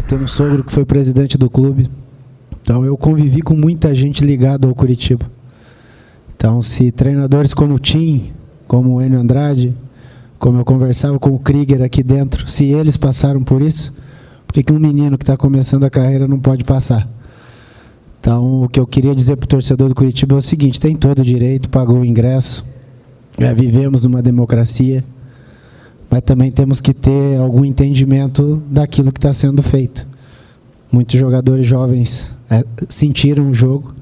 tenho um sogro que foi presidente do clube. Então eu convivi com muita gente ligada ao Curitiba. Então se treinadores como o Tim, como o Enio Andrade, como eu conversava com o Krieger aqui dentro, se eles passaram por isso, por que um menino que está começando a carreira não pode passar? Então o que eu queria dizer para o torcedor do Curitiba é o seguinte: tem todo o direito, pagou o ingresso, vivemos numa democracia, mas também temos que ter algum entendimento daquilo que está sendo feito. Muitos jogadores jovens sentiram o jogo.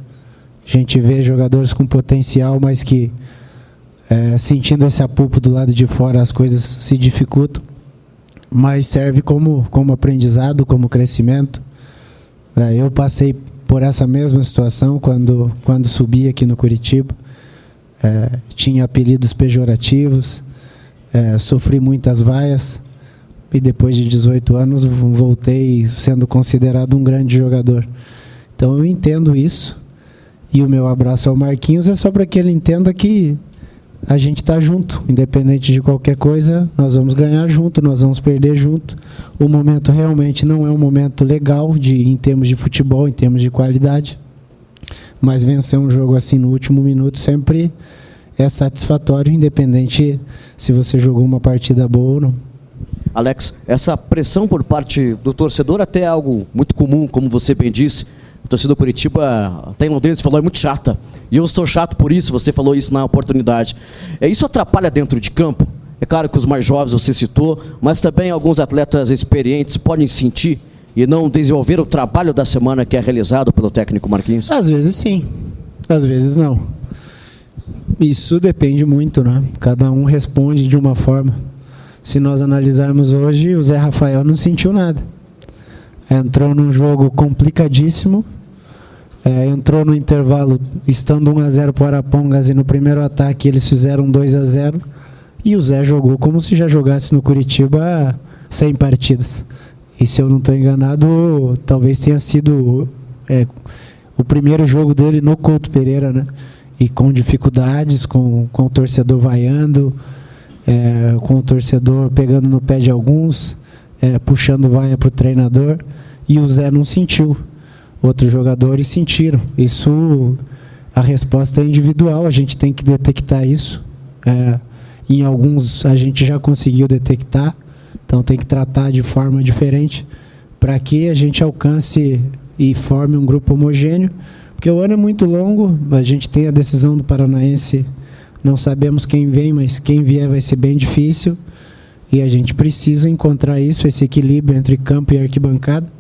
A gente vê jogadores com potencial, mas que sentindo esse apuplo do lado de fora as coisas se dificultam. Mas serve como aprendizado, como crescimento. Eu passei por essa mesma situação quando subi aqui no Curitiba. Tinha apelidos pejorativos, sofri muitas vaias e depois de 18 anos voltei sendo considerado um grande jogador. Então eu entendo isso, e o meu abraço ao Marquinhos é só para que ele entenda que a gente está junto, independente de qualquer coisa, nós vamos ganhar junto, nós vamos perder junto. O momento realmente não é um momento legal em termos de futebol, em termos de qualidade, mas vencer um jogo assim no último minuto sempre é satisfatório, independente se você jogou uma partida boa ou não. Alex, essa pressão por parte do torcedor até é algo muito comum, como você bem disse. A torcida do Curitiba, até em Londrina, você falou, é muito chata. E eu sou chato por isso, você falou isso na oportunidade. Isso atrapalha dentro de campo? É claro que os mais jovens você citou, mas também alguns atletas experientes podem sentir e não desenvolver o trabalho da semana que é realizado pelo técnico Marquinhos? Às vezes sim, às vezes não. Isso depende muito, né? Cada um responde de uma forma. Se nós analisarmos hoje, o Zé Rafael não sentiu nada. Entrou num jogo complicadíssimo, entrou no intervalo estando 1-0 para o Arapongas e no primeiro ataque eles fizeram 2-0 e o Zé jogou como se já jogasse no Curitiba 100 partidas. E se eu não estou enganado, talvez tenha sido o primeiro jogo dele no Couto Pereira, né? E com dificuldades, com o torcedor vaiando, com o torcedor pegando no pé de alguns, puxando vaia para o treinador, e o Zé não sentiu. Outros jogadores sentiram. Isso, a resposta é individual, a gente tem que detectar isso. Em alguns a gente já conseguiu detectar, então tem que tratar de forma diferente para que a gente alcance e forme um grupo homogêneo, porque o ano é muito longo, a gente tem a decisão do Paranaense, não sabemos quem vem, mas quem vier vai ser bem difícil, e a gente precisa encontrar isso, esse equilíbrio entre campo e arquibancada,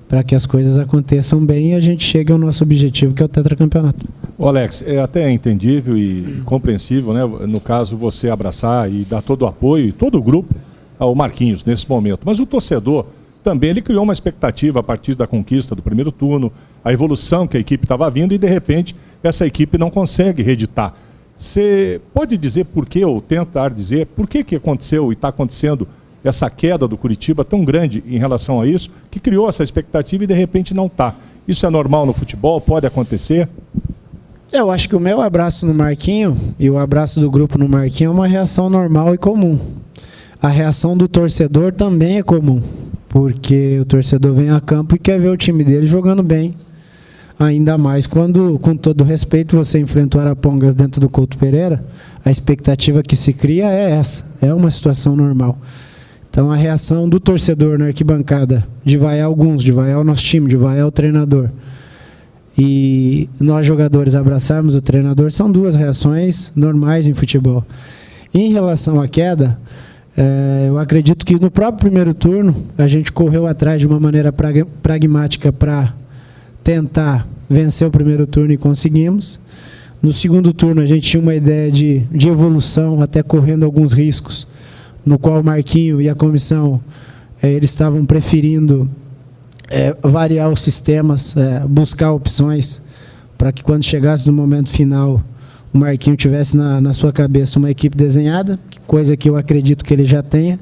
para que as coisas aconteçam bem e a gente chegue ao nosso objetivo, que é o tetracampeonato. Alex, é até entendível e compreensível, né? No caso, você abraçar e dar todo o apoio, e todo o grupo, ao Marquinhos nesse momento. Mas o torcedor também, ele criou uma expectativa a partir da conquista do primeiro turno, a evolução que a equipe estava vindo, e de repente essa equipe não consegue reeditar. Você pode dizer por que, ou tentar dizer, por que aconteceu e está acontecendo essa queda do Curitiba tão grande em relação a isso, que criou essa expectativa e de repente não está? Isso é normal no futebol? Pode acontecer? Eu acho que o meu abraço no Marquinho e o abraço do grupo no Marquinho é uma reação normal e comum. A reação do torcedor também é comum, porque o torcedor vem a campo e quer ver o time dele jogando bem. Ainda mais quando, com todo respeito, você enfrenta o Arapongas dentro do Couto Pereira, a expectativa que se cria é essa, é uma situação normal. Então a reação do torcedor na arquibancada, de vaiar alguns, de vaiar o nosso time, de vaiar o treinador, e nós jogadores abraçarmos o treinador, são duas reações normais em futebol. Em relação à queda, eu acredito que no próprio primeiro turno, a gente correu atrás de uma maneira pragmática para tentar vencer o primeiro turno e conseguimos. No segundo turno a gente tinha uma ideia de evolução, até correndo alguns riscos, no qual o Marquinho e a comissão eles estavam preferindo variar os sistemas, buscar opções, para que quando chegasse no momento final o Marquinho tivesse na sua cabeça uma equipe desenhada, coisa que eu acredito que ele já tenha.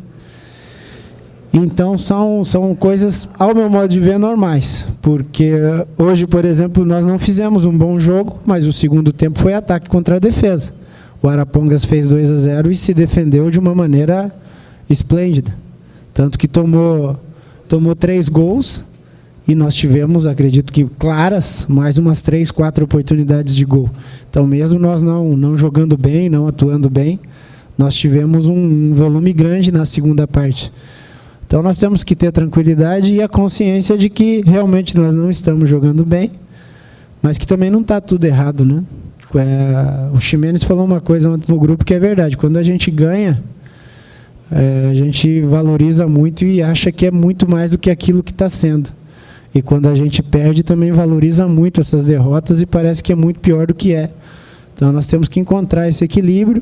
Então são coisas, ao meu modo de ver, normais, porque hoje, por exemplo, nós não fizemos um bom jogo, mas o segundo tempo foi ataque contra a defesa. O Arapongas fez 2-0 e se defendeu de uma maneira esplêndida, tanto que tomou 3 gols e nós tivemos, acredito que claras, mais umas 3, 4 oportunidades de gol. Então, mesmo nós não jogando bem, não atuando bem, nós tivemos um volume grande na segunda parte. Então, nós temos que ter tranquilidade e a consciência de que realmente nós não estamos jogando bem, mas que também não está tudo errado, né? O Ximenes falou uma coisa ontem no grupo que é verdade. Quando a gente ganha, a gente valoriza muito e acha que é muito mais do que aquilo que está sendo. E quando a gente perde, também valoriza muito essas derrotas e parece que é muito pior do que é. Então, nós temos que encontrar esse equilíbrio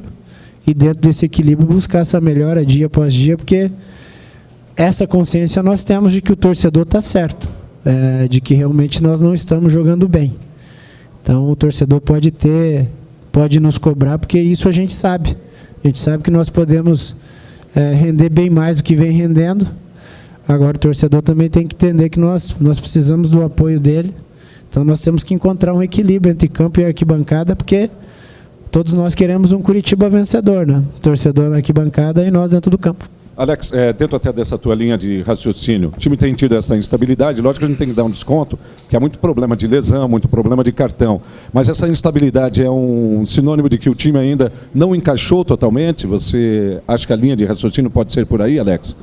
e, dentro desse equilíbrio, buscar essa melhora dia após dia, porque essa consciência nós temos de que o torcedor está certo, de que realmente nós não estamos jogando bem. Então, o torcedor pode nos cobrar, porque isso a gente sabe. A gente sabe que nós podemos render bem mais do que vem rendendo. Agora, o torcedor também tem que entender que nós precisamos do apoio dele. Então, nós temos que encontrar um equilíbrio entre campo e arquibancada, porque todos nós queremos um Curitiba vencedor, né? Torcedor na arquibancada e nós dentro do campo. Alex, dentro até dessa tua linha de raciocínio, o time tem tido essa instabilidade, lógico que a gente tem que dar um desconto, porque há muito problema de lesão, muito problema de cartão, mas essa instabilidade é um sinônimo de que o time ainda não encaixou totalmente? Você acha que a linha de raciocínio pode ser por aí, Alex?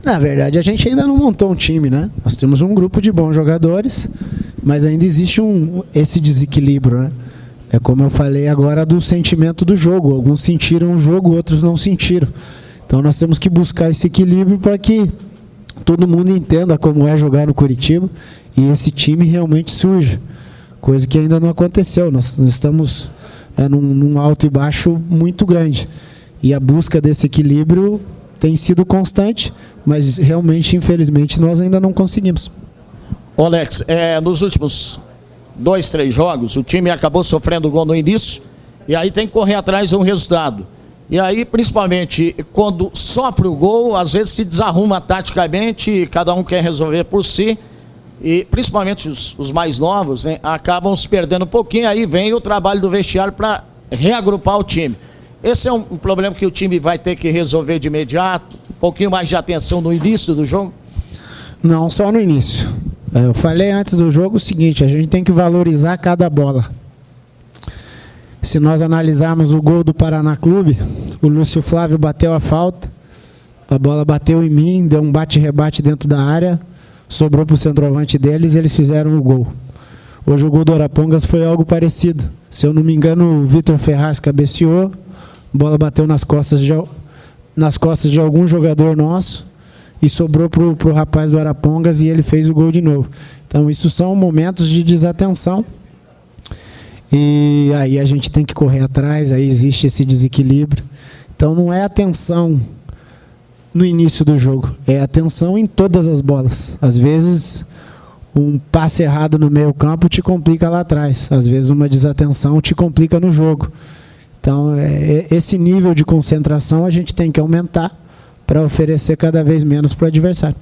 Na verdade, a gente ainda não montou um time, né? Nós temos um grupo de bons jogadores, mas ainda existe esse desequilíbrio, né? É como eu falei agora do sentimento do jogo. Alguns sentiram o jogo, outros não sentiram. Então nós temos que buscar esse equilíbrio para que todo mundo entenda como é jogar no Curitiba e esse time realmente surja. Coisa que ainda não aconteceu. Nós estamos num alto e baixo muito grande. E a busca desse equilíbrio tem sido constante, mas realmente, infelizmente, nós ainda não conseguimos. Alex, nos últimos 2, 3 jogos, o time acabou sofrendo gol no início, e aí tem que correr atrás de um resultado. E aí, principalmente, quando sofre o gol, às vezes se desarruma taticamente, cada um quer resolver por si, e principalmente os mais novos, né, acabam se perdendo um pouquinho, aí vem o trabalho do vestiário para reagrupar o time. Esse é um problema que o time vai ter que resolver de imediato, um pouquinho mais de atenção no início do jogo? Não, só no início. Eu falei antes do jogo o seguinte: a gente tem que valorizar cada bola. Se nós analisarmos o gol do Paraná Clube, o Lúcio Flávio bateu a falta, a bola bateu em mim, deu um bate-rebate dentro da área, sobrou para o centroavante deles e eles fizeram o gol. Hoje o gol do Arapongas foi algo parecido. Se eu não me engano, o Vitor Ferraz cabeceou, a bola bateu nas costas de algum jogador nosso, e sobrou para o rapaz do Arapongas e ele fez o gol de novo. Então, isso são momentos de desatenção. E aí a gente tem que correr atrás, aí existe esse desequilíbrio. Então, não é atenção no início do jogo, é atenção em todas as bolas. Às vezes, um passe errado no meio campo te complica lá atrás. Às vezes, uma desatenção te complica no jogo. Então, esse nível de concentração a gente tem que aumentar para oferecer cada vez menos para o adversário.